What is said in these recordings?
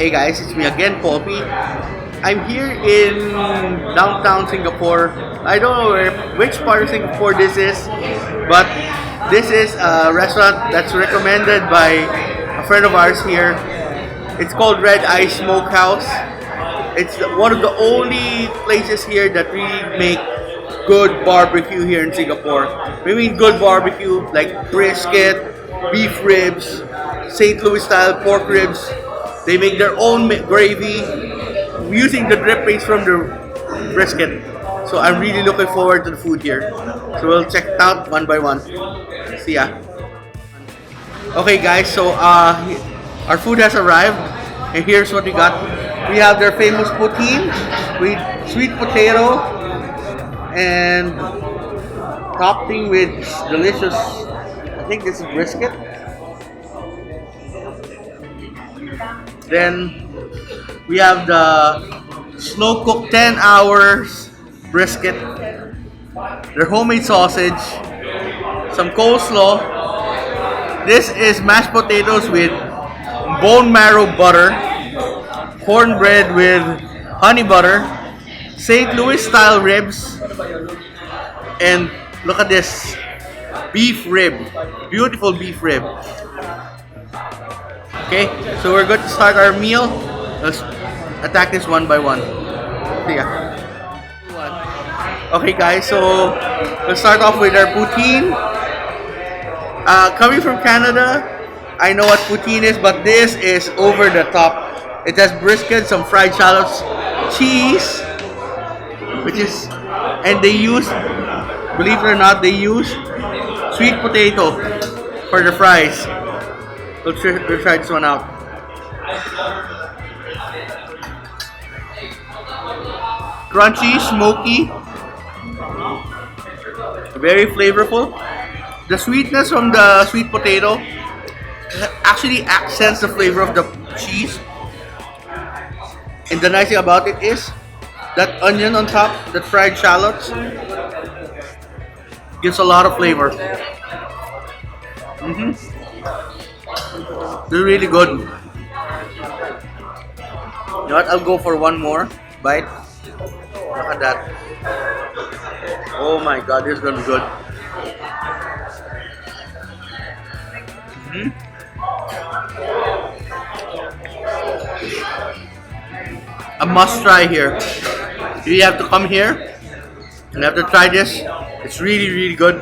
Hey guys, it's me again, Poppy. I'm here in downtown Singapore. I don't know which part of Singapore this is, but this is a restaurant that's recommended by a friend of ours here. It's called Red Eye Smokehouse. It's one of the only places here that really make good barbecue here in Singapore. We mean good barbecue like brisket, beef ribs, St. Louis style pork ribs. They make their own gravy using the drip paste from the brisket. So I'm really looking forward to the food here. So we'll check it out one by one. See ya. Okay guys, so our food has arrived and here's what we got. We have their famous poutine with sweet potato and topping with delicious, I think this is brisket. Then we have the slow cooked 10 hours brisket, their homemade sausage, some coleslaw. This is mashed potatoes with bone marrow butter, cornbread with honey butter, St. Louis style ribs, and look at this beef rib, beautiful beef rib. Okay, so we're going to start our meal. Let's attack this one by one. See ya. Okay guys, so let's start off with our poutine. Coming from Canada, I know what poutine is, but this is over the top. It has brisket, some fried shallots, cheese, and they use, believe it or not, they use sweet potato for the fries. We'll try this one out. Crunchy, smoky, very flavorful. The sweetness from the sweet potato actually accents the flavor of the cheese. And the nice thing about it is that onion on top, that fried shallots, gives a lot of flavor. They're really good. You know what? I'll go for one more bite. Look at that. Oh my god, this is gonna be good. A must try here. You have to come here and have to try this. It's really good.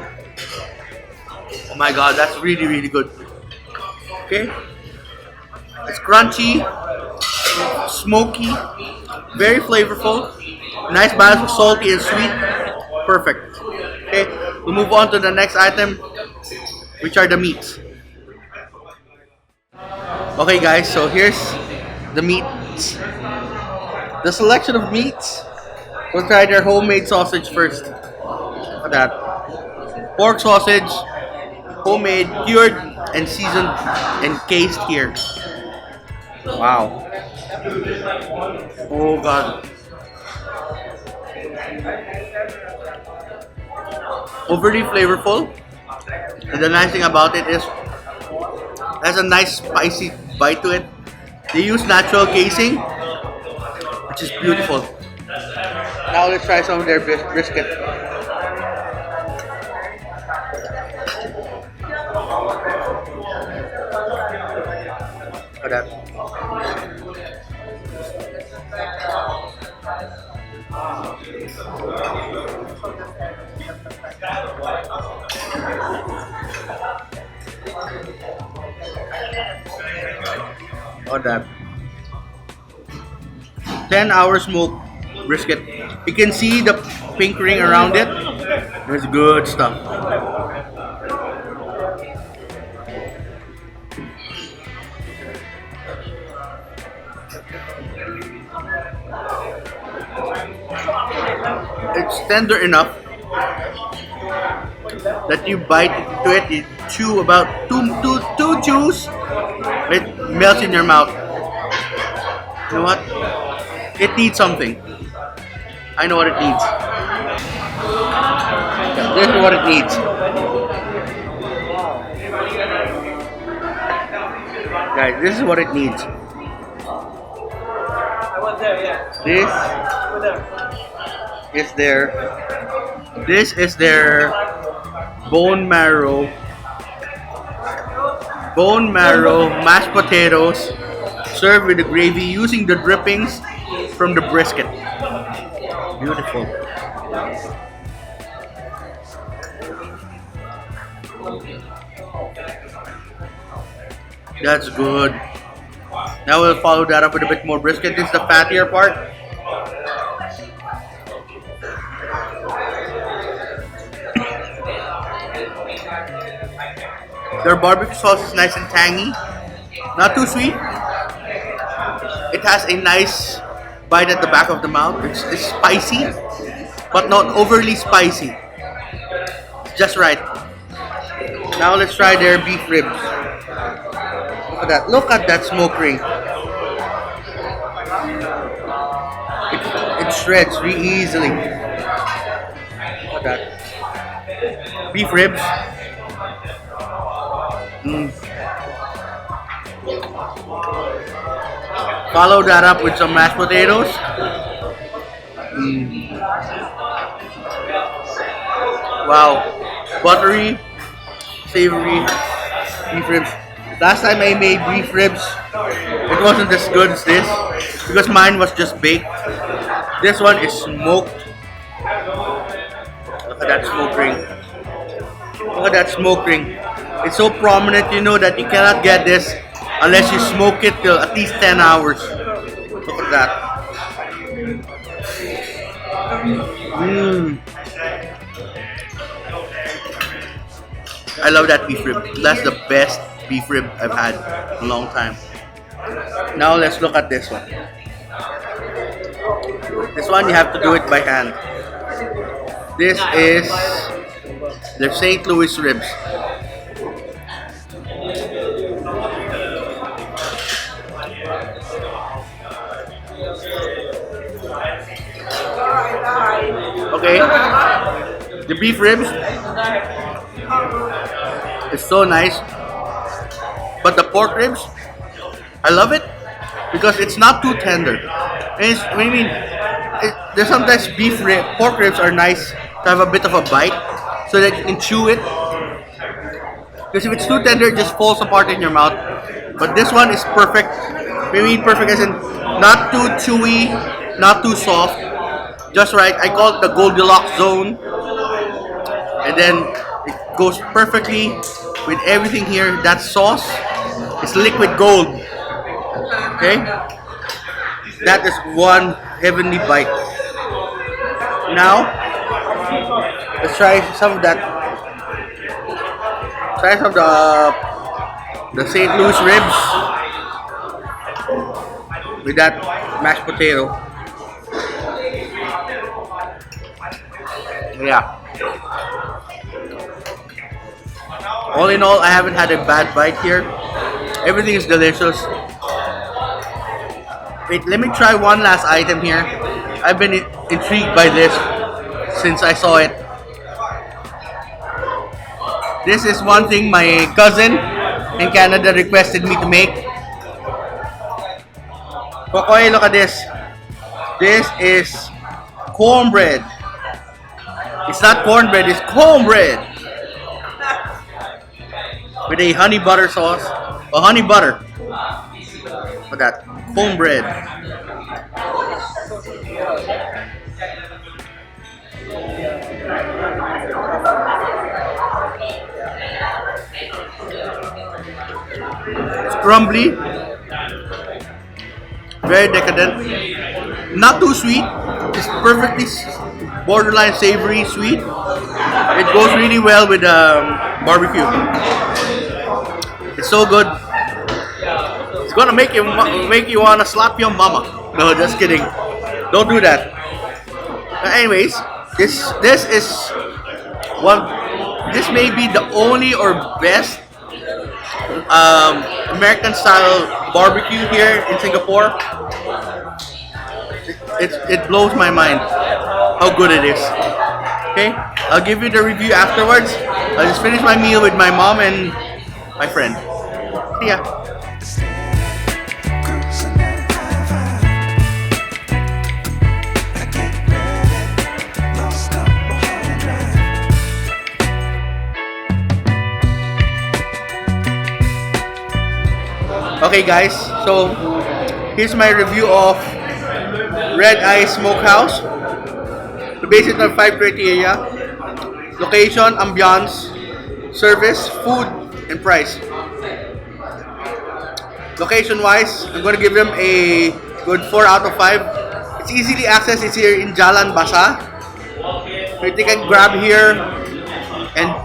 Oh my god, that's really good. Okay, it's crunchy, smoky, very flavorful, nice balance of salty and sweet. Perfect. Okay, we'll move on to the next item, which are the meats. Okay guys, so here's the meats. The selection of meats. We'll try their homemade sausage first. Look at that. Pork sausage, homemade, cured, and seasoned and cased here. Wow. Oh god. Overly flavorful. And the nice thing about it is it has a nice spicy bite to it. They use natural casing, which is beautiful. Now let's try some of their brisket. Look at that. Look at that. 10-hour smoked brisket. You can see the pink ring around it. There's good stuff. It's tender enough that you bite into it, you chew about two chews, it melts in your mouth. You know what? It needs something. I know what it needs. This is what it needs. Guys, this is what it needs. This is their this is their bone marrow mashed potatoes served with the gravy using the drippings from the brisket. Beautiful. That's good. Now we'll follow that up with a bit more brisket. This is the fattier part. Their barbecue sauce is nice and tangy, not too sweet. It has a nice bite at the back of the mouth. It's spicy, but not overly spicy. Just right. Now let's try their beef ribs. Look at that. Look at that smoke ring. It shreds really easily. Look at that. Beef ribs. Follow that up with some mashed potatoes. Wow. Buttery, savory beef ribs. Last time I made beef ribs, it wasn't as good as this because mine was just baked. This one is smoked. Look at that smoke ring. Look at that smoke ring. It's so prominent, you know, that you cannot get this unless you smoke it till at least 10 hours. Look at that. I love that beef rib. That's the best beef rib I've had in a long time. Now let's look at this one. This one you have to do it by hand. This is the St. Louis ribs. Okay, the beef ribs is so nice, but the pork ribs, I love it because it's not too tender. There's sometimes pork ribs are nice to have a bit of a bite so that you can chew it. Because if it's too tender, it just falls apart in your mouth. But this one is perfect. Perfect as in not too chewy, not too soft. Just right. I call it the Goldilocks zone. And then it goes perfectly with everything here. That sauce is liquid gold. Okay? That is one heavenly bite. Now, let's try some of that. Try some of the St. Louis ribs with that mashed potato. Yeah. All in all, I haven't had a bad bite here. Everything is delicious. Wait, let me try one last item here. I've been intrigued by this since I saw it. This is one thing my cousin in Canada requested me to make. Kokoy, look at this. This is cornbread. It's not cornbread, it's cornbread. With a honey butter sauce. Or honey butter. Look at that. Cornbread. It's crumbly. Very decadent. Not too sweet. It's perfectly borderline savory sweet. It goes really well with barbecue. It's so good. It's gonna make you wanna slap your mama. No, just kidding. Don't do that. But anyways, this is one. This may be the only or best American style barbecue here in Singapore. It blows my mind how good it is. Okay, I'll give you the review afterwards. I'll just finish my meal with my mom and my friend. See ya. Okay guys, so here's my review of Red Eye Smokehouse. The base is on 520 area. Location, ambiance, service, food, and price. Location wise, I'm gonna give them a good 4 out of 5. It's easily accessed. It's here in Jalan Basa. You can grab here and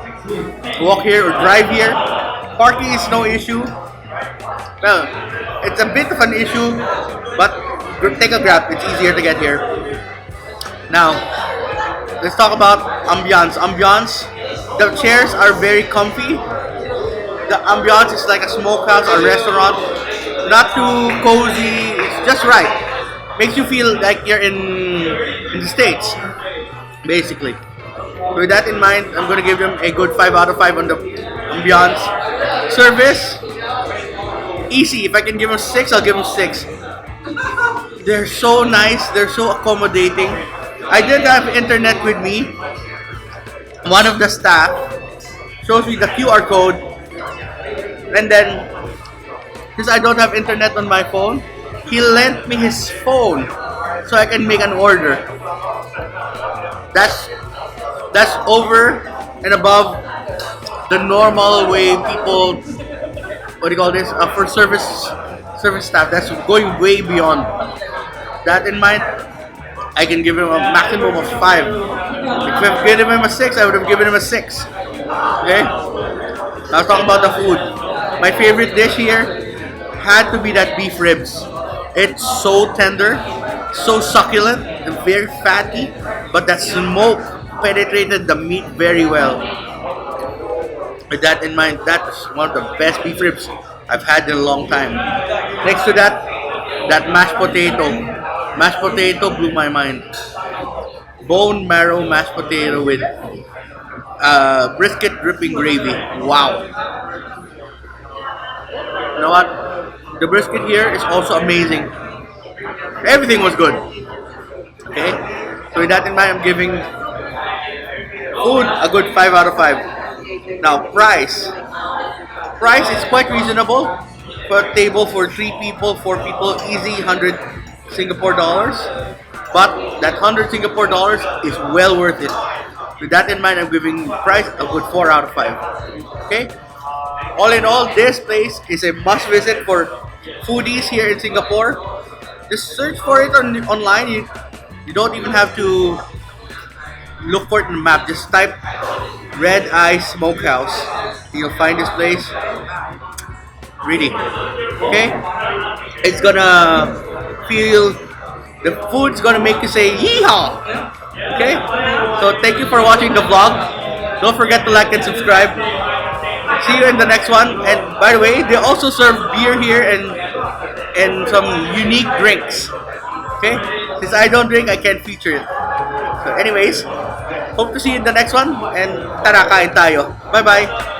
walk here or drive here. Parking is no issue. Well, it's a bit of an issue, but take a grab. It's easier to get here. Now, let's talk about ambiance. Ambiance, the chairs are very comfy. The ambiance is like a smokehouse or restaurant. Not too cozy. It's just right. Makes you feel like you're in the States, basically. With that in mind, I'm gonna give them a good 5 out of 5 on the ambiance. Service, easy. If I can give them 6, I'll give them 6. They're so nice. They're so accommodating. I did have internet with me. One of the staff shows me the QR code, and then since I don't have internet on my phone, he lent me his phone so I can make an order. That's over and above the normal way people, what do you call this, for service staff. That's going way beyond. That in mind, I can give him a maximum of 5. If I've given him a 6, I would have given him a 6. Okay? Now talk about the food. My favorite dish here had to be that beef ribs. It's so tender, so succulent, and very fatty, but that smoke penetrated the meat very well. With that in mind, that's one of the best beef ribs I've had in a long time. Next to that, that mashed potato. Mashed potato blew my mind. Bone marrow mashed potato with brisket dripping gravy. Wow. You know what? The brisket here is also amazing. Everything was good. Okay? So with that in mind, I'm giving food a good 5 out of 5. Now, price. Price is quite reasonable. For a table for 3 people, 4 people, easy 100 Singapore dollars. But that 100 Singapore dollars is well worth it. With that in mind, I'm giving price a good 4 out of 5. Okay? All in all, this place is a must visit for foodies here in Singapore. Just search for it online. You don't even have to look for it in the map. Just type Red Eye Smokehouse. You'll find this place. Really. Okay? It's gonna feel, the food's gonna make you say yeehaw. Okay? So thank you for watching the vlog. Don't forget to like and subscribe. See you in the next one. And by the way, they also serve beer here and some unique drinks. Okay? Since I don't drink, I can't feature it. So anyways, hope to see you in the next one. And tara, kain tayo. Bye-bye.